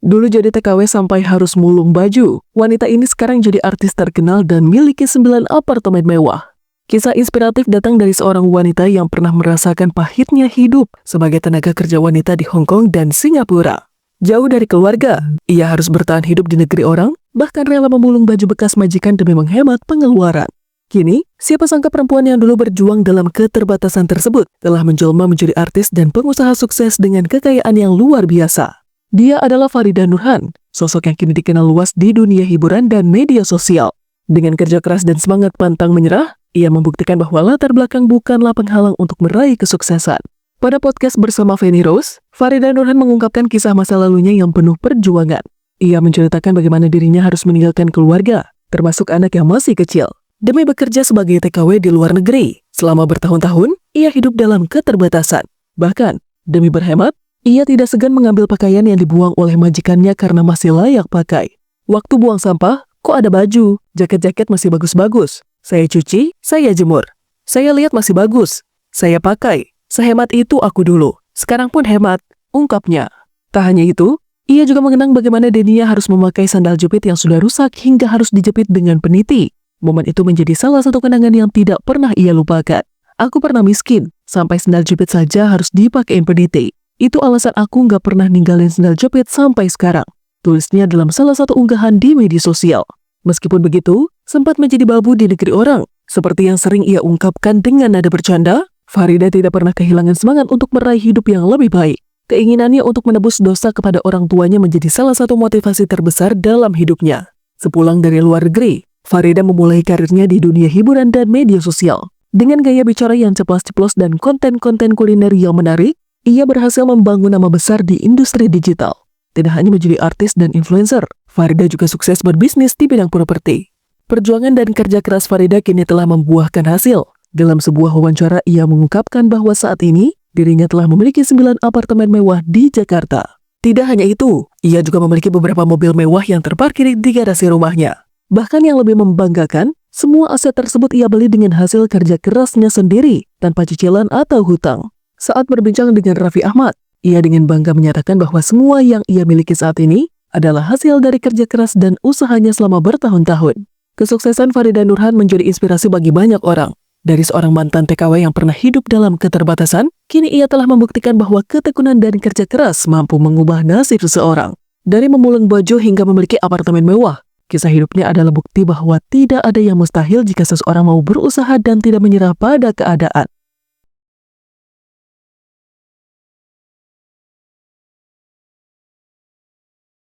Dulu jadi TKW sampai harus mulung baju, wanita ini sekarang jadi artis terkenal dan miliki 9 apartemen mewah. Kisah inspiratif datang dari seorang wanita yang pernah merasakan pahitnya hidup sebagai tenaga kerja wanita di Hong Kong dan Singapura. Jauh dari keluarga, ia harus bertahan hidup di negeri orang, bahkan rela memulung baju bekas majikan demi menghemat pengeluaran. Kini, siapa sangka perempuan yang dulu berjuang dalam keterbatasan tersebut telah menjelma menjadi artis dan pengusaha sukses dengan kekayaan yang luar biasa. Dia adalah Farida Nurhan, sosok yang kini dikenal luas di dunia hiburan dan media sosial. Dengan kerja keras dan semangat pantang menyerah, ia membuktikan bahwa latar belakang bukanlah penghalang untuk meraih kesuksesan. Pada podcast bersama Feni Rose, Farida Nurhan mengungkapkan kisah masa lalunya yang penuh perjuangan. Ia menceritakan bagaimana dirinya harus meninggalkan keluarga, termasuk anak yang masih kecil, demi bekerja sebagai TKW di luar negeri. Selama bertahun-tahun, ia hidup dalam keterbatasan. Bahkan, demi berhemat, ia tidak segan mengambil pakaian yang dibuang oleh majikannya karena masih layak pakai. Waktu buang sampah, kok ada baju, jaket-jaket masih bagus-bagus. Saya cuci, saya jemur. Saya lihat masih bagus. Saya pakai. Sehemat itu aku dulu. Sekarang pun hemat, ungkapnya. Tak hanya itu, ia juga mengenang bagaimana Denia harus memakai sandal jepit yang sudah rusak hingga harus dijepit dengan peniti. Momen itu menjadi salah satu kenangan yang tidak pernah ia lupakan. Aku pernah miskin, sampai sandal jepit saja harus dipakein peniti. Itu alasan aku nggak pernah ninggalin sandal jepit sampai sekarang. Tulisnya dalam salah satu unggahan di media sosial. Meskipun begitu, sempat menjadi babu di negeri orang. Seperti yang sering ia ungkapkan dengan nada bercanda, Farida tidak pernah kehilangan semangat untuk meraih hidup yang lebih baik. Keinginannya untuk menebus dosa kepada orang tuanya menjadi salah satu motivasi terbesar dalam hidupnya. Sepulang dari luar negeri, Farida memulai karirnya di dunia hiburan dan media sosial. Dengan gaya bicara yang ceplas-ceplos dan konten-konten kuliner yang menarik, ia berhasil membangun nama besar di industri digital. Tidak hanya menjadi artis dan influencer, Farida juga sukses berbisnis di bidang properti. Perjuangan dan kerja keras Farida kini telah membuahkan hasil. Dalam sebuah wawancara, ia mengungkapkan bahwa saat ini, dirinya telah memiliki 9 apartemen mewah di Jakarta. Tidak hanya itu, ia juga memiliki beberapa mobil mewah yang terparkir di garasi rumahnya. Bahkan yang lebih membanggakan, semua aset tersebut ia beli dengan hasil kerja kerasnya sendiri, tanpa cicilan atau hutang. Saat berbincang dengan Raffi Ahmad, ia dengan bangga menyatakan bahwa semua yang ia miliki saat ini adalah hasil dari kerja keras dan usahanya selama bertahun-tahun. Kesuksesan Farida Nurhan menjadi inspirasi bagi banyak orang. Dari seorang mantan TKW yang pernah hidup dalam keterbatasan, kini ia telah membuktikan bahwa ketekunan dan kerja keras mampu mengubah nasib seseorang. Dari memulung baju hingga memiliki apartemen mewah, kisah hidupnya adalah bukti bahwa tidak ada yang mustahil jika seseorang mau berusaha dan tidak menyerah pada keadaan.